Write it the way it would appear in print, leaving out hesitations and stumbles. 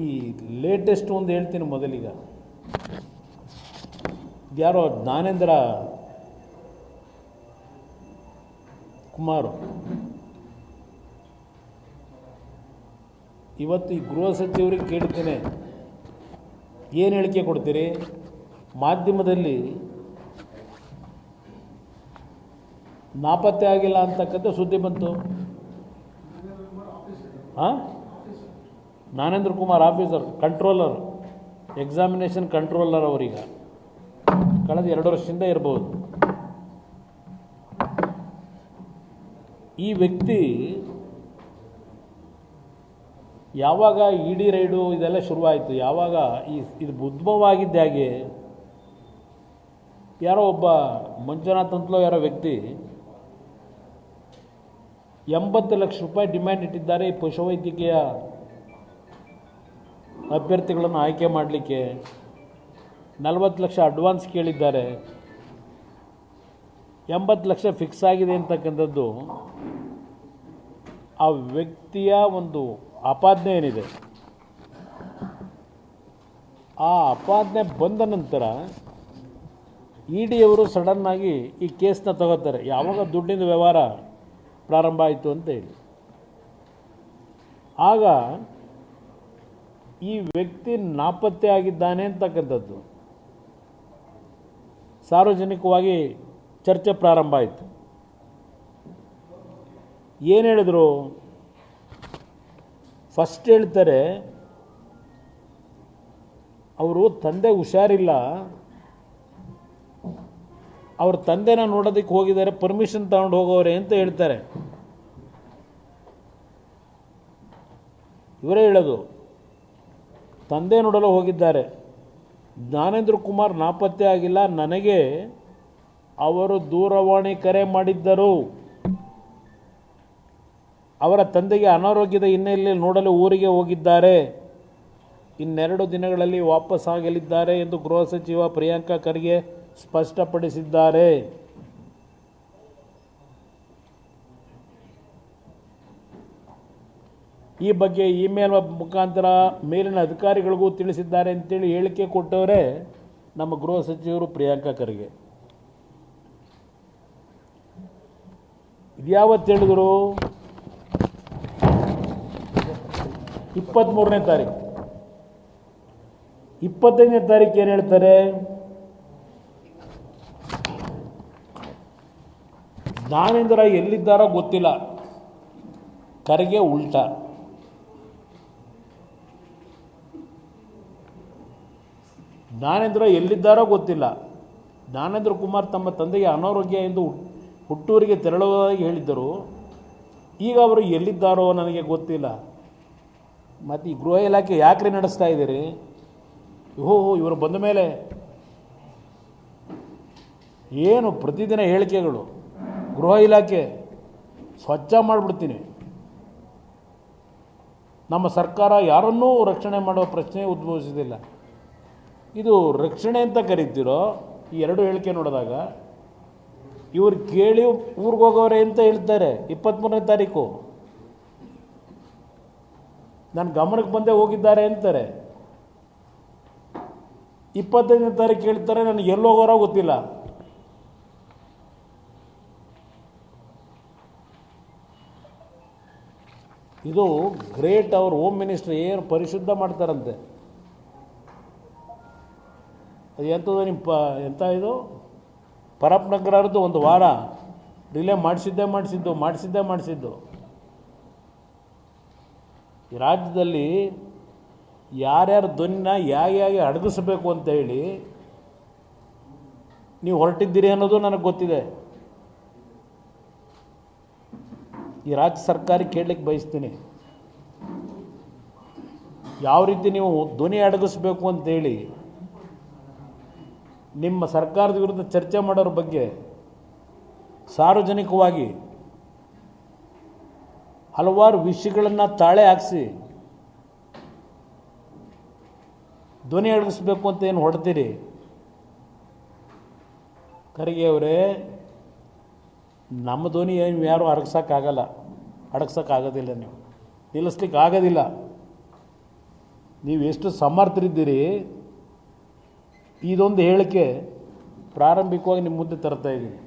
ಈ ಲೇಟೆಸ್ಟ್ ಒಂದು ಹೇಳ್ತೀನಿ ಮೊದಲಿಗ. ಯಾರೋ ಜ್ಞಾನೇಂದ್ರ ಕುಮಾರ್ ಇವತ್ತು ಈ ಗೃಹ ಸಚಿವರಿಗೆ ಕೇಳ್ತೇನೆ, ಏನು ಹೇಳಿಕೆ ಕೊಡ್ತೀರಿ? ಮಾಧ್ಯಮದಲ್ಲಿ ನಾಪತ್ತೆ ಆಗಿಲ್ಲ ಅಂತಕ್ಕಂಥ ಸುದ್ದಿ ಬಂತು. ಹಾಂ, Jnanendra Kumar officer, controller, examination controller ಅವರೀಗ ಕಳೆದ 2 ವರ್ಷದಿಂದ ಇರ್ಬೋದು. ಈ ವ್ಯಕ್ತಿ ಯಾವಾಗ ಇಡಿ ರೈಡು ಇದೆಲ್ಲ ಶುರುವಾಯಿತು, ಯಾವಾಗ ಇದು ಉದ್ಭವವಾಗಿದ್ದ ಹಾಗೆ ಯಾರೋ ಒಬ್ಬ ಮಂಜುನಾಥ್ ಅಂತಲೋ ಯಾರೋ ವ್ಯಕ್ತಿ 80 ಲಕ್ಷ ರೂಪಾಯಿ ಡಿಮ್ಯಾಂಡ್ ಇಟ್ಟಿದ್ದಾರೆ ಈ ಪಶುವೈದ್ಯಕೀಯ ಅಭ್ಯರ್ಥಿಗಳನ್ನು ಆಯ್ಕೆ ಮಾಡಲಿಕ್ಕೆ. 40 ಲಕ್ಷ ಅಡ್ವಾನ್ಸ್ ಕೇಳಿದ್ದಾರೆ, 80 ಲಕ್ಷ ಫಿಕ್ಸ್ ಆಗಿದೆ ಅಂತಕ್ಕಂಥದ್ದು ಆ ವ್ಯಕ್ತಿಯ ಒಂದು ಆಪಾದನೆ ಏನಿದೆ. ಆ ಆಪಾದನೆ ಬಂದ ನಂತರ ಇಡಿಯವರು ಸಡನ್ನಾಗಿ ಈ ಕೇಸ್ನ ತಗೋತಾರೆ, ಯಾವಾಗ ದುಡ್ಡಿನ ವ್ಯವಹಾರ ಪ್ರಾರಂಭ ಆಯಿತು ಅಂತ ಹೇಳಿ. ಆಗ ಈ ವ್ಯಕ್ತಿ ನಾಪತ್ತೆ ಆಗಿದ್ದಾನೆ ಅಂತಕ್ಕಂಥದ್ದು ಸಾರ್ವಜನಿಕವಾಗಿ ಚರ್ಚೆ ಪ್ರಾರಂಭ ಆಯಿತು. ಏನು ಹೇಳಿದ್ರು? ಫಸ್ಟ್ ಹೇಳ್ತಾರೆ ಅವರು ತಂದೆ ಹುಷಾರಿಲ್ಲ, ಅವ್ರ ತಂದೆನ ನೋಡೋದಕ್ಕೆ ಹೋಗಿದ್ದಾರೆ, ಪರ್ಮಿಷನ್ ತಗೊಂಡು ಹೋಗೋರೆ ಅಂತ ಹೇಳ್ತಾರೆ. ಇವರೇ ಹೇಳೋದು, ತಂದೆ ನೋಡಲು ಹೋಗಿದ್ದಾರೆ. ಜ್ಞಾನೇಂದ್ರ ಕುಮಾರ್ ನಾಪತ್ತೆ ಆಗಿಲ್ಲ, ನನಗೆ ಅವರು ದೂರವಾಣಿ ಕರೆ ಮಾಡಿದ್ದರು. ಅವರ ತಂದೆಗೆ ಅನಾರೋಗ್ಯದ ಹಿನ್ನೆಲೆಯಲ್ಲಿ ನೋಡಲು ಊರಿಗೆ ಹೋಗಿದ್ದಾರೆ, 2 ದಿನಗಳಲ್ಲಿ ವಾಪಸ್ ಆಗಲಿದ್ದಾರೆ ಎಂದು ಗೃಹ ಸಚಿವ ಪ್ರಿಯಾಂಕ ಖರ್ಗೆ ಸ್ಪಷ್ಟಪಡಿಸಿದ್ದಾರೆ. ಈ ಬಗ್ಗೆ ಇಮೇಲ್ ಮುಖಾಂತರ ಮೇಲಿನ ಅಧಿಕಾರಿಗಳಿಗೂ ತಿಳಿಸಿದ್ದಾರೆ ಅಂತೇಳಿ ಹೇಳಿಕೆ ಕೊಟ್ಟವರೇ ನಮ್ಮ ಗೃಹ ಸಚಿವರು ಪ್ರಿಯಾಂಕ ಖರ್ಗೆ. ಇದ್ಯಾವತ್ತು ಹೇಳಿದ್ರು? 23ನೇ ತಾರೀಕು. 25ನೇ ತಾರೀಕು ಏನು ಹೇಳ್ತಾರೆ? ಜ್ಞಾನೇಂದ್ರ ಎಲ್ಲಿದ್ದಾರೋ ಗೊತ್ತಿಲ್ಲ, ಖರ್ಗೆ ಉಲ್ಟಾ. ಜ್ಞಾನೇಂದ್ರ ಎಲ್ಲಿದ್ದಾರೋ ಗೊತ್ತಿಲ್ಲ, ಜ್ಞಾನೇಂದ್ರ ಕುಮಾರ್ ತಮ್ಮ ತಂದೆಗೆ ಅನಾರೋಗ್ಯ ಎಂದು ಹುಟ್ಟೂರಿಗೆ ತೆರಳುವುದಾಗಿ ಹೇಳಿದ್ದರು. ಈಗ ಅವರು ಎಲ್ಲಿದ್ದಾರೋ ನನಗೆ ಗೊತ್ತಿಲ್ಲ. ಮತ್ತು ಈ ಗೃಹ ಇಲಾಖೆ ಯಾಕ್ರಿ ನಡೆಸ್ತಾ ಇದ್ದೀರಿ? ಇವರು ಬಂದ ಮೇಲೆ ಏನು ಪ್ರತಿದಿನ ಹೇಳಿಕೆಗಳು? ಗೃಹ ಇಲಾಖೆ ಸ್ವಚ್ಛ ಮಾಡಿಬಿಡ್ತೀನಿ, ನಮ್ಮ ಸರ್ಕಾರ ಯಾರನ್ನೂ ರಕ್ಷಣೆ ಮಾಡುವ ಪ್ರಶ್ನೆ ಉದ್ಭವಿಸೋದಿಲ್ಲ. ಇದು ರಕ್ಷಣೆ ಅಂತ ಕರಿತೀರೋ? ಈ 2 ಹೇಳಿಕೆ ನೋಡಿದಾಗ ಇವರು ಕೇಳಿ ಊರಿಗೆ ಹೋಗೋರೆ ಅಂತ ಹೇಳ್ತಾರೆ. 23ನೇ ತಾರೀಕು ನನ್ನ ಗಮನಕ್ಕೆ ಬಂದೇ ಹೋಗಿದ್ದಾರೆ ಅಂತಾರೆ. 25ನೇ ತಾರೀಕು ಹೇಳ್ತಾರೆ ನನಗೆ ಎಲ್ಲಿ ಹೋಗೋರೋ ಗೊತ್ತಿಲ್ಲ. ಇದು ಗ್ರೇಟ್. ಅವ್ರ ಹೋಮ್ ಮಿನಿಸ್ಟ್ರ್ ಏನು ಪರಿಶುದ್ಧ ಮಾಡ್ತಾರಂತೆ. ಅದು ಎಂಥದ್ದು ಎಂಥ ಇದು ಪರಪ್ ನಗರದ್ದು 1 ವಾರ ರಿಲೇ ಮಾಡಿಸಿದ್ದು. ಈ ರಾಜ್ಯದಲ್ಲಿ ಯಾರ್ಯಾರ ಧ್ವನಿನ ಹೇಗೆ ಅಡಗಿಸಬೇಕು ಅಂತ ಹೇಳಿ ನೀವು ಹೊರಟಿದ್ದೀರಿ ಅನ್ನೋದು ನನಗೆ ಗೊತ್ತಿದೆ. ಈ ರಾಜ್ಯ ಸರ್ಕಾರ ಕೇಳಲಿಕ್ಕೆ ಬಯಸ್ತೀನಿ, ಯಾವ ರೀತಿ ನೀವು ಧ್ವನಿ ಅಡಗಿಸ್ಬೇಕು ಅಂತೇಳಿ ನಿಮ್ಮ ಸರ್ಕಾರದ ವಿರುದ್ಧ ಚರ್ಚೆ ಮಾಡೋರ ಬಗ್ಗೆ ಸಾರ್ವಜನಿಕವಾಗಿ ಹಲವಾರು ವಿಷಯಗಳನ್ನು ತಾಳೆ ಹಾಕಿಸಿ ಧ್ವನಿ ಅಡಗಿಸ್ಬೇಕು ಅಂತ ಏನು ಹೊಡ್ತೀರಿ? ಖರ್ಗೆ ಅವರೇ, ನಮ್ಮ ಧ್ವನಿ ಏನು ಯಾರು ಅಡಗಿಸೋಕ್ಕಾಗೋದಿಲ್ಲ, ನೀವು ನಿಲ್ಲಿಸ್ಲಿಕ್ಕೆ ಆಗೋದಿಲ್ಲ. ನೀವು ಎಷ್ಟು ಸಮರ್ಥರಿದ್ದೀರಿ, ಇದೊಂದು ಹೇಳಿಕೆ ಪ್ರಾರಂಭಿಕವಾಗಿ ನಿಮ್ಮ ಮುಂದೆ ತರ್ತಾ ಇದ್ದೀನಿ.